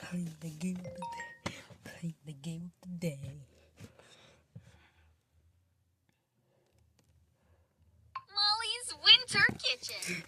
Playing the game of the day. Playing the game of the day. Molly's Winter Kitchen.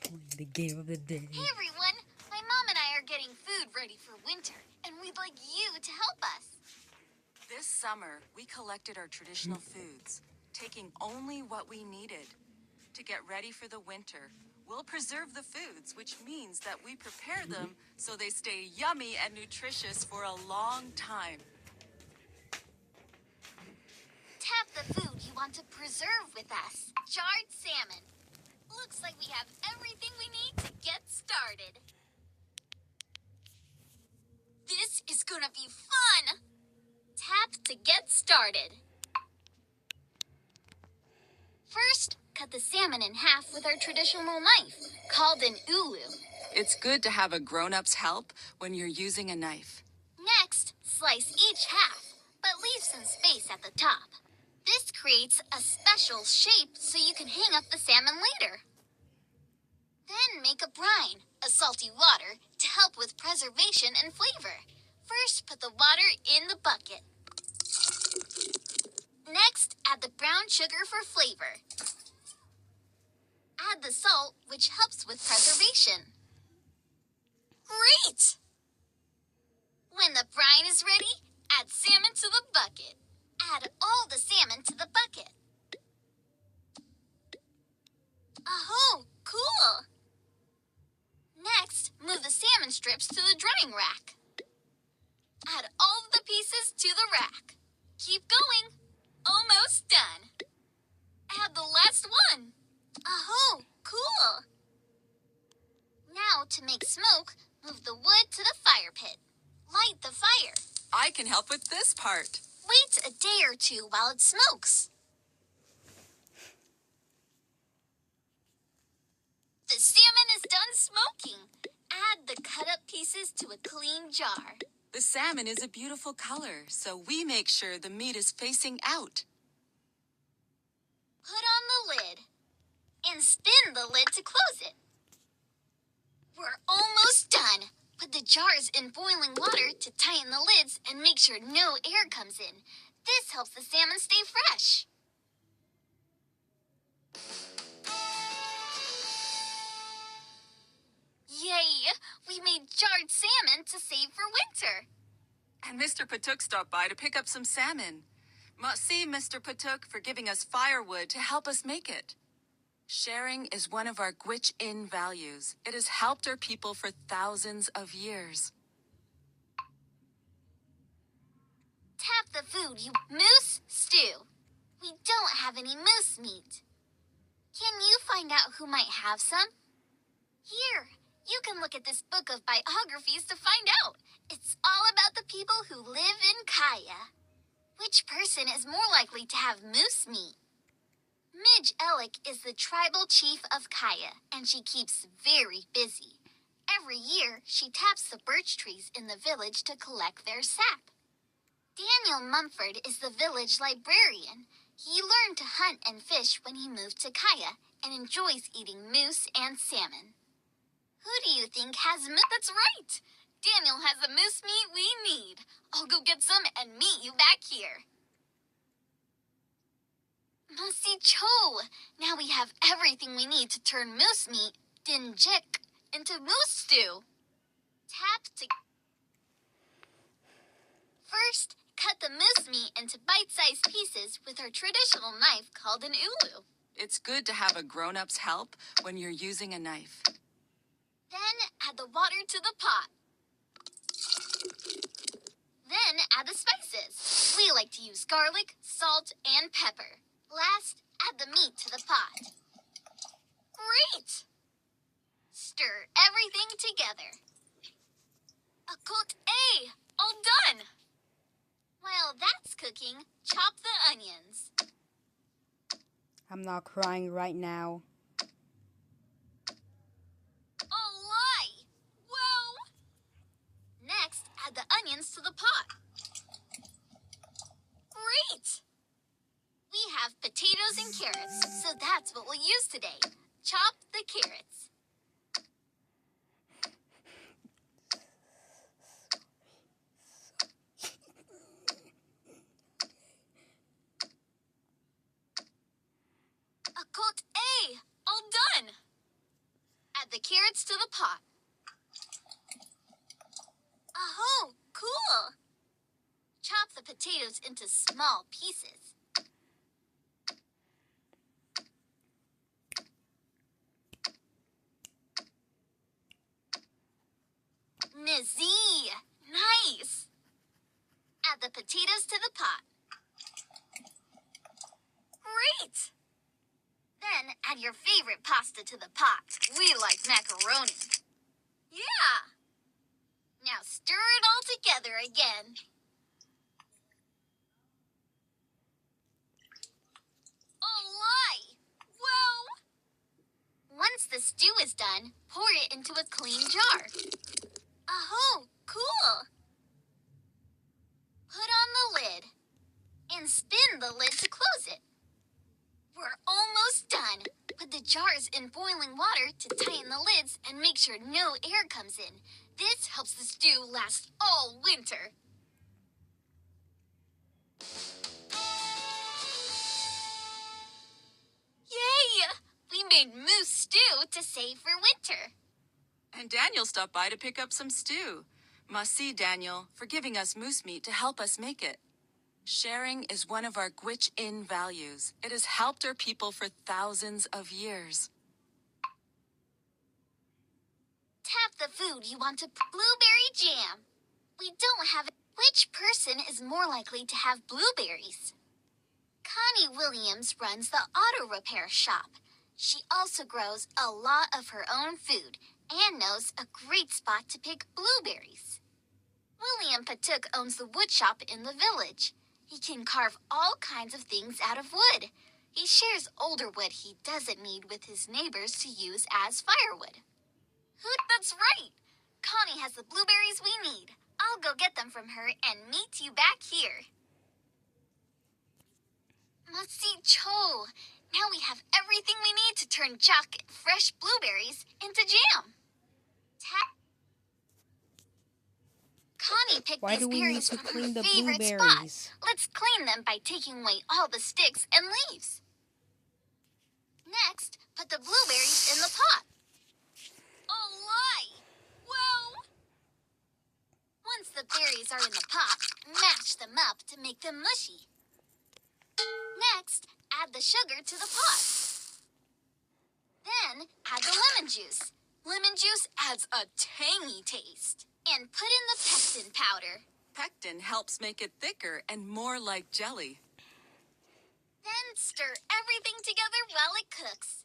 Playing the game of the day. Hey everyone, my mom and I are getting food ready for winter, and we'd like you to help us. This summer, we collected our traditional foods, taking only what we needed. To get ready for the winter, we'll preserve the foods, which means that we prepare them so they stay yummy and nutritious for a long time. Tap the food you want to preserve with us. Jarred salmon. Looks like we have everything we need to get started. This is gonna be fun! Tap to get started. First, cut the salmon in half with our traditional knife, called an ulu. It's good to have a grown-up's help when you're using a knife. Next, slice each half, but leave some space at the top. This creates a special shape so you can hang up the salmon later. Then make a brine, a salty water, to help with preservation and flavor. First, put the water in the bucket. Next, add the brown sugar for flavor. Add the salt, which helps with preservation. Great! When the brine is ready, add salmon to the bucket. Add all the salmon to the bucket. Oh, cool! Next, move the salmon strips to the drying rack. Add all of the pieces to the rack. Keep going. Almost done. Add the last one. Oh, cool! Now, to make smoke, move the wood to the fire pit. Light the fire. I can help with this part. Wait a day or two while it smokes. The salmon is done smoking. Add the cut-up pieces to a clean jar. The salmon is a beautiful color, so we make sure the meat is facing out. Put on the lid and spin the lid to close it. We're almost done. Put the jars in boiling water to tighten the lids and make sure no air comes in. This helps the salmon stay fresh. Yay! We made jarred salmon to save for winter. And Mr. Patuk stopped by to pick up some salmon. Merci, Mr. Patuk, for giving us firewood to help us make it. Sharing is one of our Gwitch-in values. It has helped our people for thousands of years. Tap the food you... Moose stew. We don't have any moose meat. Can you find out who might have some? Here, you can look at this book of biographies to find out. It's all about the people who live in Kaya. Which person is more likely to have moose meat? Midge Ellick is the tribal chief of Kaya, and she keeps very busy. Every year, she taps the birch trees in the village to collect their sap. Daniel Mumford is the village librarian. He learned to hunt and fish when he moved to Kaya and enjoys eating moose and salmon. Who do you think has moose? That's right! Daniel has the moose meat we need. I'll go get some and meet you back here. Masi Cho! Now we have everything we need to turn moose meat, dinjik, into moose stew. Tap to... First, cut the moose meat into bite-sized pieces with our traditional knife called an ulu. It's good to have a grown-up's help when you're using a knife. Then add the water to the pot. Then add the spices. We like to use garlic, salt, and pepper. Last, add the meat to the pot. Great! Stir everything together. A cooked A! All done! While that's cooking, chop the onions. I'm not crying right now. Oh, lie! Whoa! Next, add the onions to the pot. Great! We have potatoes and carrots, so that's what we'll use today. Chop the carrots. Cote A! All done! Add the carrots to the pot. Oh, cool! Chop the potatoes into small pieces. Nizzy! Nice! Add the potatoes to the pot. Great! Then add your favorite pasta to the pot. We like macaroni. Yeah! Now stir it all together again. Oh, lie! Well... Once the stew is done, pour it into a clean jar. Oh, cool! Put on the lid and spin the lid to close it. We're almost done. Put the jars in boiling water to tighten the lids and make sure no air comes in. This helps the stew last all winter. Yay! We made moose stew to save for winter. And Daniel stopped by to pick up some stew. Merci, Daniel, for giving us moose meat to help us make it. Sharing is one of our Gwitch-in values. It has helped our people for thousands of years. Tap the food you want to blueberry jam. We don't have it. Which person is more likely to have blueberries? Connie Williams runs the auto repair shop. She also grows a lot of her own food and knows a great spot to pick blueberries. William Patuk owns the wood shop in the village. He can carve all kinds of things out of wood. He shares older wood he doesn't need with his neighbors to use as firewood. That's right! Connie has the blueberries we need. I'll go get them from her and meet you back here. Masi Cho! Now we have everything we need to turn Chuck fresh blueberries into jam. Connie picked Why these do we need berries to from clean her the favorite spot. blueberries? Let's clean them by taking away all the sticks and leaves. Next, put the blueberries in the pot. Oh, lie! Well... Once the berries are in the pot, mash them up to make them mushy. Next, add the sugar to the pot. Then, add the lemon juice. Lemon juice adds a tangy taste. And put in the pectin powder. Pectin helps make it thicker and more like jelly. Then stir everything together while it cooks.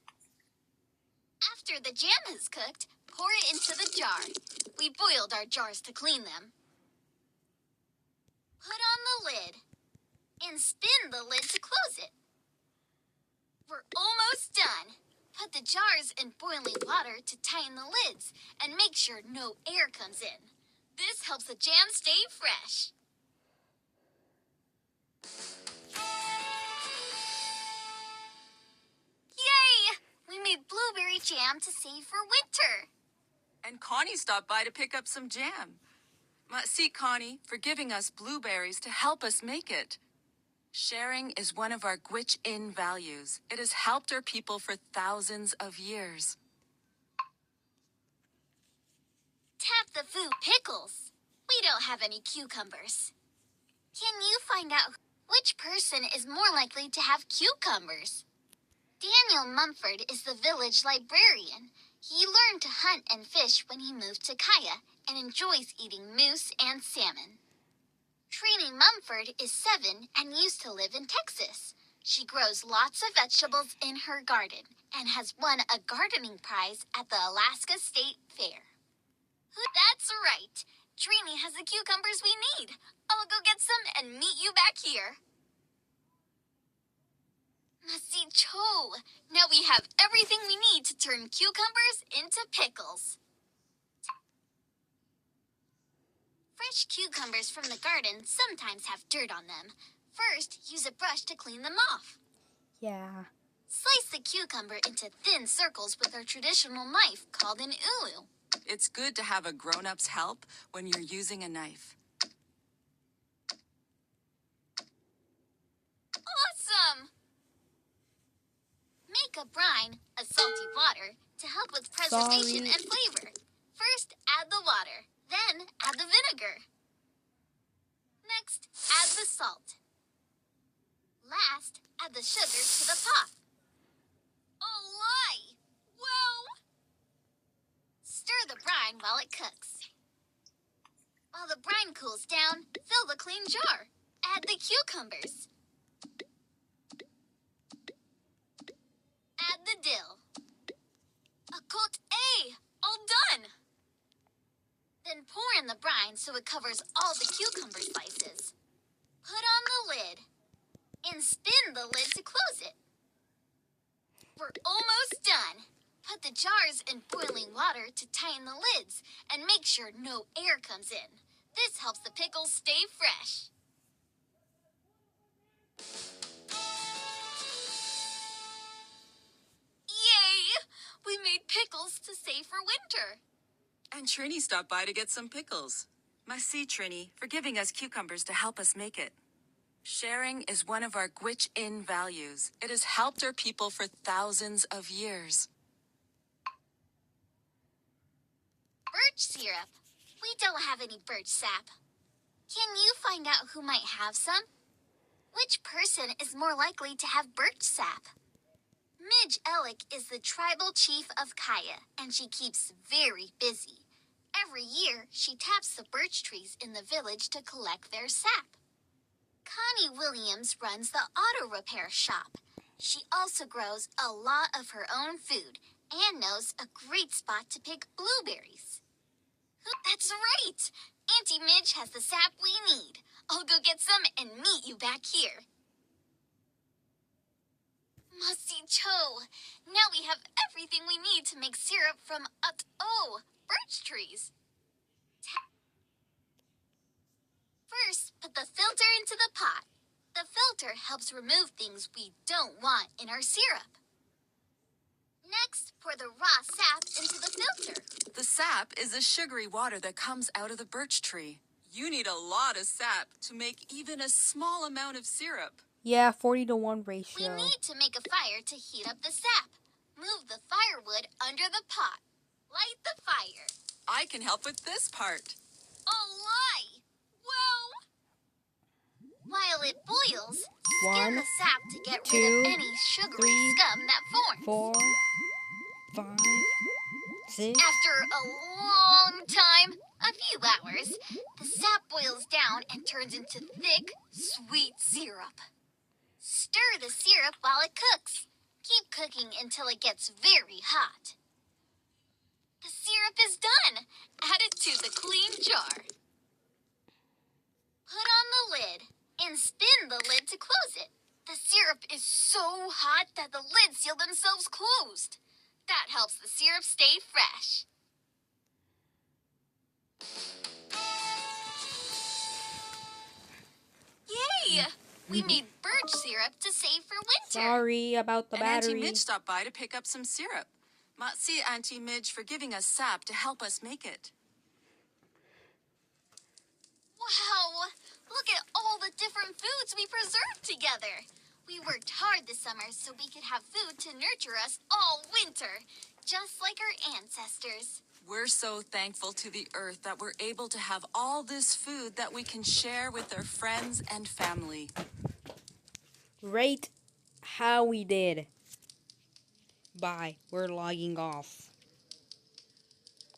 After the jam is cooked, pour it into the jar. We boiled our jars to clean them. Put on the lid and spin the lid to close it. We're almost done. Put the jars in boiling water to tighten the lids and make sure no air comes in. This helps the jam stay fresh. Yay! We made blueberry jam to save for winter. And Connie stopped by to pick up some jam. See, Connie, for giving us blueberries to help us make it. Sharing is one of our Gwitch-in values. It has helped our people for thousands of years. Tap the food pickles. We don't have any cucumbers. Can you find out which person is more likely to have cucumbers? Daniel Mumford is the village librarian. He learned to hunt and fish when he moved to Kaya and enjoys eating moose and salmon. Trini Mumford is 7 and used to live in Texas. She grows lots of vegetables in her garden and has won a gardening prize at the Alaska State Fair. That's right. Trini has the cucumbers we need. I'll go get some and meet you back here. Masi Cho! Now we have everything we need to turn cucumbers into pickles. Fresh cucumbers from the garden sometimes have dirt on them. First, use a brush to clean them off. Yeah. Slice the cucumber into thin circles with our traditional knife called an ulu. It's good to have a grown-up's help when you're using a knife. Awesome! make a brine, a salty water, to help with preservation Sorry. and flavor. First, add the water. Then, add the vinegar. Next, add the salt. Last, add the sugar to the pot. Oh, lie! Whoa! Stir the brine while it cooks. While the brine cools down, fill the clean jar. Add the cucumbers. Add the dill. A cote A! All done! Then pour in the brine so it covers all the cucumber slices. Put on the lid and spin the lid to close it. We're almost done. Put the jars in boiling water to tighten the lids and make sure no air comes in. This helps the pickles stay fresh. Yay! We made pickles to save for winter. And Trini stopped by to get some pickles. Merci, Trini, for giving us cucumbers to help us make it. Sharing is one of our Gwitch-in values. It has helped our people for thousands of years. Birch syrup. We don't have any birch sap. Can you find out who might have some? Which person is more likely to have birch sap? Midge Ellick is the tribal chief of Kaya, and she keeps very busy. Every year, she taps the birch trees in the village to collect their sap. Connie Williams runs the auto repair shop. She also grows a lot of her own food and knows a great spot to pick blueberries. That's right! Auntie Midge has the sap we need. I'll go get some and meet you back here. Musty Cho! Now we have everything we need to make syrup from birch trees. First, put the filter into the pot. The filter helps remove things we don't want in our syrup. Next, pour the raw sap into the filter. The sap is the sugary water that comes out of the birch tree. You need a lot of sap to make even a small amount of syrup. Yeah, 40-to-1 We ratio. need to make a fire to heat up the sap. Move the firewood under the pot. Light the fire. I can help with this part. Oh, lie! Whoa! While it boils, skim 1, the sap to get rid 2, of any sugary 3, scum that forms. 4, 5, 6. After a long time, a few hours, the sap boils down and turns into thick, sweet syrup. Stir the syrup while it cooks. Keep cooking until it gets very hot. The syrup is done. Add it to the clean jar. Put on the lid and spin the lid to close it. The syrup is so hot that the lids seal themselves closed. That helps the syrup stay fresh. Yay! We made birch syrup to save for winter. Sorry about the And Auntie battery. Midge stopped by to pick up some syrup. Matsi, Auntie Midge, for giving us sap to help us make it. Wow! Look at all the different foods we preserved together. We worked hard this summer so we could have food to nurture us all winter, just like our ancestors. We're so thankful to the earth that we're able to have all this food that we can share with our friends and family. Rate how we did. Bye. We're logging off.